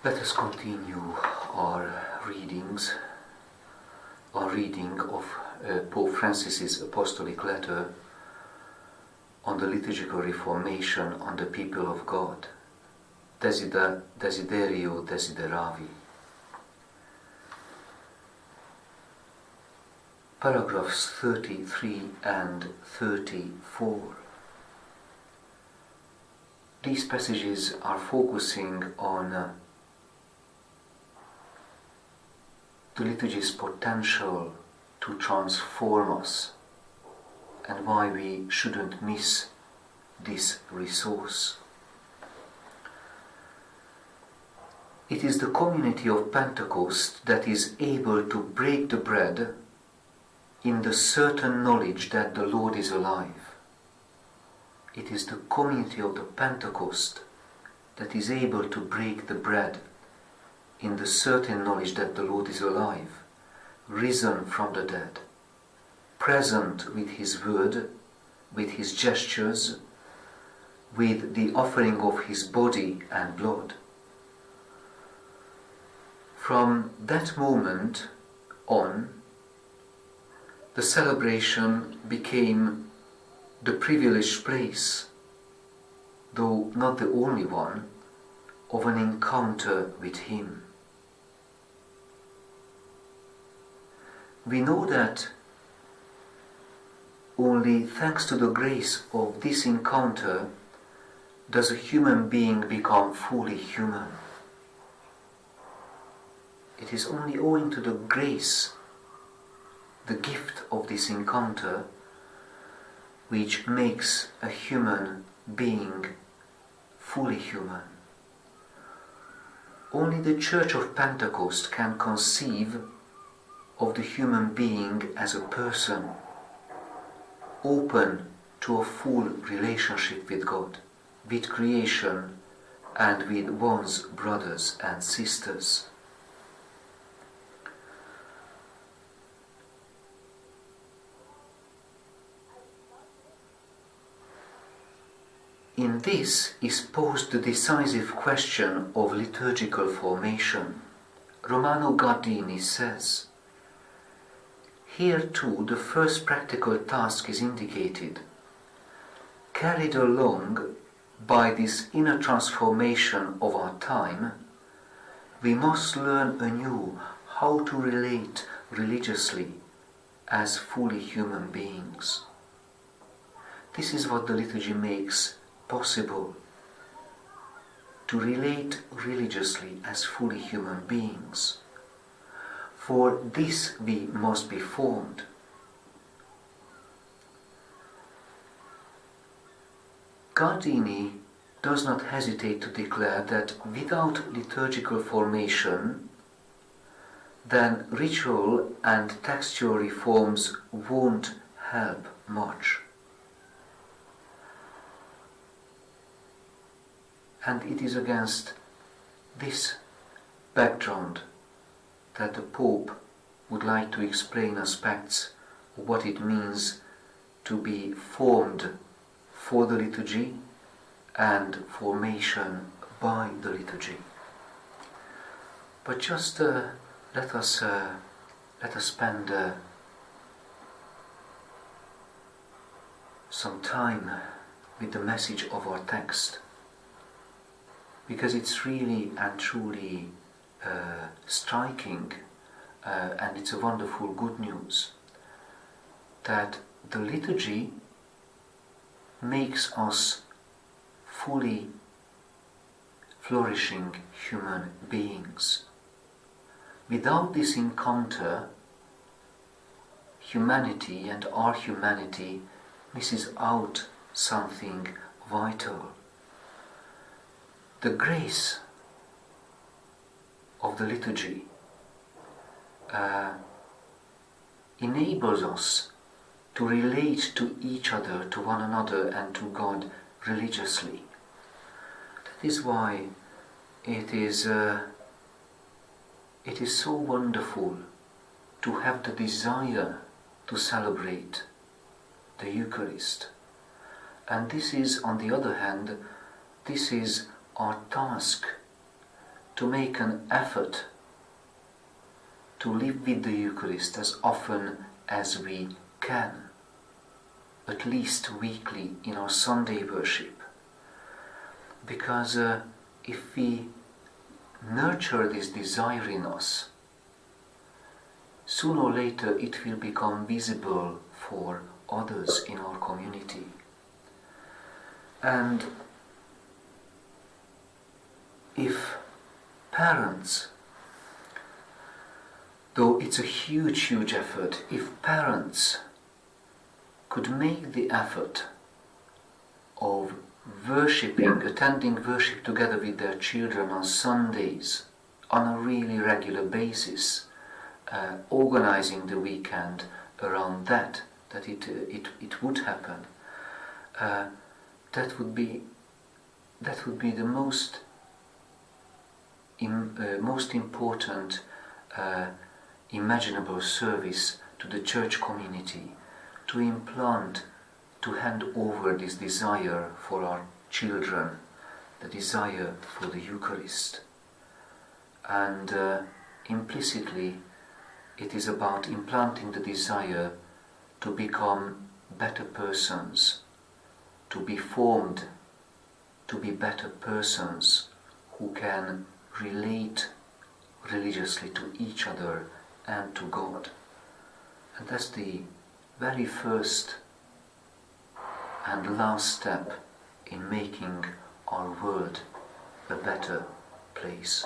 Let us continue our reading of Pope Francis's Apostolic Letter on the liturgical reformation on the people of God, Desiderio Desideravi. Paragraphs 33 and 34. These passages are focusing on the liturgy's potential to transform us and why we shouldn't miss this resource. It is the community of Pentecost that is able to break the bread in the certain knowledge that the Lord is alive. It is the community of the Pentecost that is able to break the bread in the certain knowledge that the Lord is alive, risen from the dead, present with His word, with His gestures, with the offering of His body and blood. From that moment on, the celebration became the privileged place, though not the only one, of an encounter with Him. We know that only thanks to the grace of this encounter does a human being become fully human. It is only owing to the grace, the gift of this encounter, which makes a human being fully human. Only the Church of Pentecost can conceive of the human being as a person, open to a full relationship with God, with creation, and with one's brothers and sisters. In this is posed the decisive question of liturgical formation. Romano Gardini says, "Here too the first practical task is indicated. Carried along by this inner transformation of our time, we must learn anew how to relate religiously as fully human beings." This is what the liturgy makes possible, to relate religiously as fully human beings. For this we must be formed. Gardini does not hesitate to declare that without liturgical formation, then ritual and textual reforms won't help much. And it is against this background that the Pope would like to explain aspects of what it means to be formed for the liturgy and formation by the liturgy. But just let us spend some time with the message of our text, because it's really and truly striking, and it's a wonderful good news that the liturgy makes us fully flourishing human beings. Without this encounter, humanity and our humanity misses out something vital. The grace of the liturgy enables us to relate to each other, to one another, and to God religiously. That is why it is so wonderful to have the desire to celebrate the Eucharist. And this is, on the other hand, this is our task, to make an effort to live with the Eucharist as often as we can, at least weekly in our Sunday worship. Because if we nurture this desire in us, sooner or later it will become visible for others in our community. And if parents, though it's a huge effort, if parents could make the effort of worshipping, attending worship together with their children on Sundays on a really regular basis, organizing the weekend around that it would happen, that would be the most important imaginable service to the church community, to implant, to hand over this desire for our children, the desire for the Eucharist. And implicitly it is about implanting the desire to become better persons, to be formed to be better persons who can relate religiously to each other and to God. And that's the very first and last step in making our world a better place.